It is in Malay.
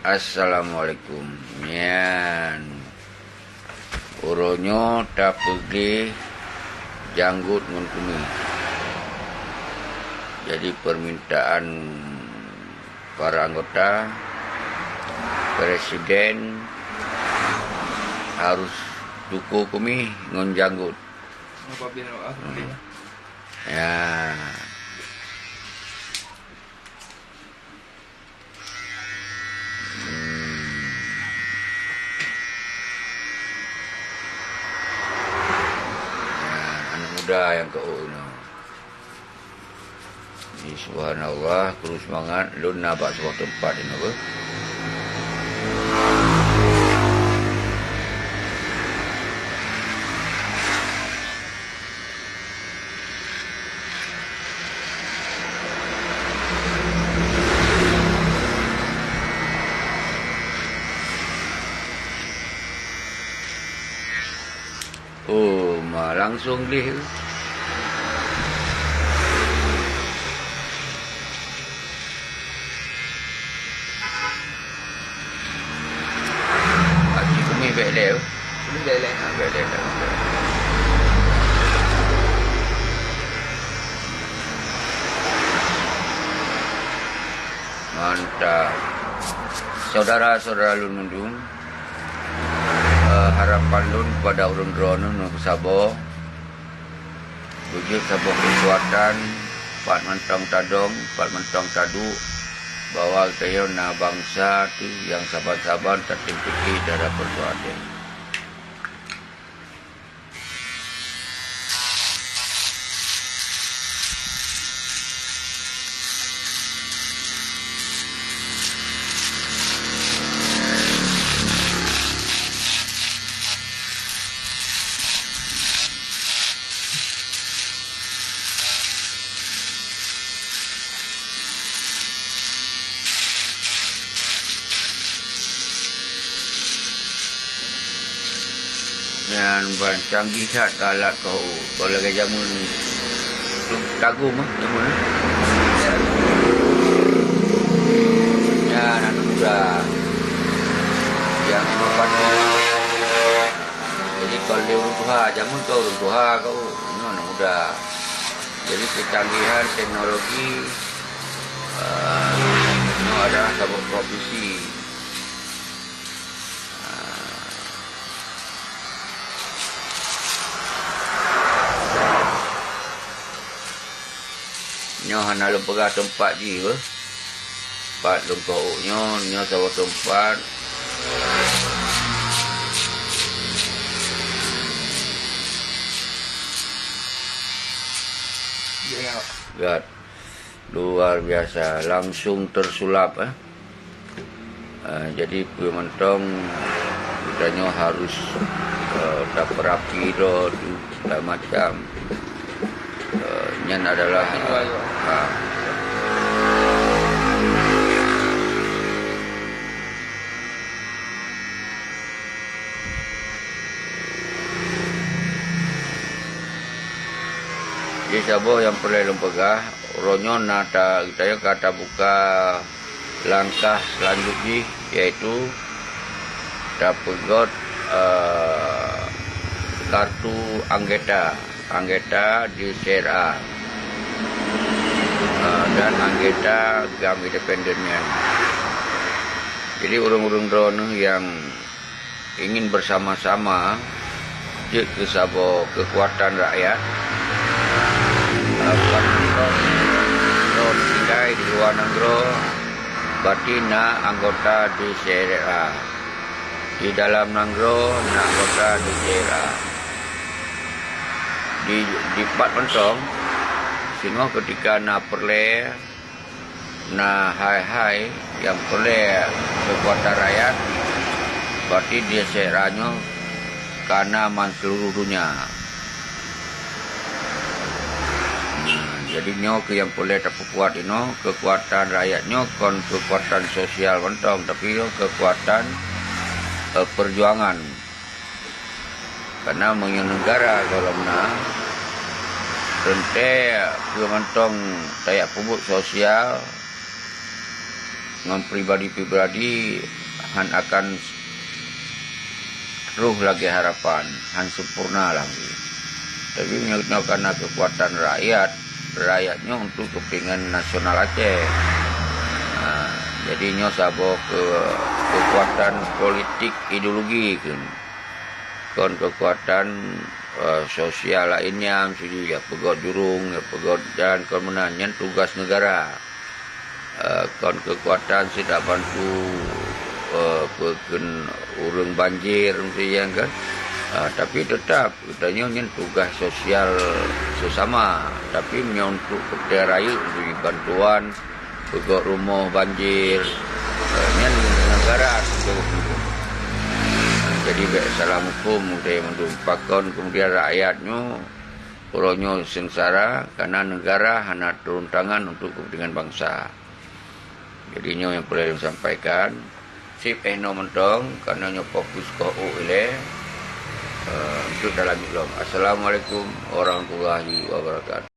Assalamualaikum. Nyan. Uronyo tak pergi janggut ngun kumi. Jadi permintaan para anggota, presiden harus duku kumi ngun janggut. Ya. Yang ke uno. Ini subhanallah, terus semangat lu nabak sebuah tempat ini apa? Oh, langsung deh. Haji kami belel. Kami belel. Belel. Mantap. Saudara-saudara Lunundung, harapan lun pada urun drone nu sabo wujud sabo kekuatan pat mentong tadong pat mentong tadu bahwa tayo na bangsa tu yang saban-saban tertimpiki darah perjuangan. Dan canggih kat alat kau kalau ke jamun tagum jamun ya anak muda yang pada jadi kalau dia urun tuha jamun kau urun tuha kau anak muda jadi kecanggihan teknologi ada sebuah profesi. Nyo hana lu pegah tempat je ke. Tempat lu kau nyo sebuah tempat. Lihat. Luar biasa. Langsung tersulap. Jadi pementong kita nyo harus tak berapi do segala macam. Nyan adalah jadi sabo yang perlu lempegah ronyo nata kita kata buka langkah selanjutnya yaitu dapat kartu anggota di CRA dan anggota GAM independennya. Jadi urung-urung drone yang ingin bersama-sama ke sabo kekuatan rakyat drone tinggal di luar negeri batina anggota di CRA di dalam negeri anggota di CRA di Pat Mentong sehingga ketika na perle na hai yang perle kekuatan rakyat berarti dia seranyo karena man seluruh dunia. Jadi nyo ke yang perle terkuat ino kekuatan rakyatnya kon kekuatan sosial Mentong tapi yo kekuatan perjuangan karena menyenegara kalau mana Tente Mentong tayak pupuk sosial dengan pribadi-pribadi han akan ruh lagi harapan, han sempurna lagi. Tapi menyebutnya karena kekuatan rakyatnya untuk kepentingan nasional Aceh. Nah, jadinya sabo kekuatan politik ideologi kan kekuatan sosial lainnya misalnya ya pegot jurung ya pegot jalan kemenangan tugas negara kan kekuatan sudah bantu peken urang banjir misalnya kan tapi tetap katanya tugas sosial sesama tapi untuk daerah untuk bantuan pegot rumah banjir negara jadi salam hukum dia mendumpakan kemudian rakyatnya pulau sengsara karena negara hanya turun tangan untuk kepentingan bangsa. Jadinya yang perlu disampaikan sip no mentong karena fokus ke ile untuk dalam ilmu. Assalamualaikum warahmatullahi wabarakatuh.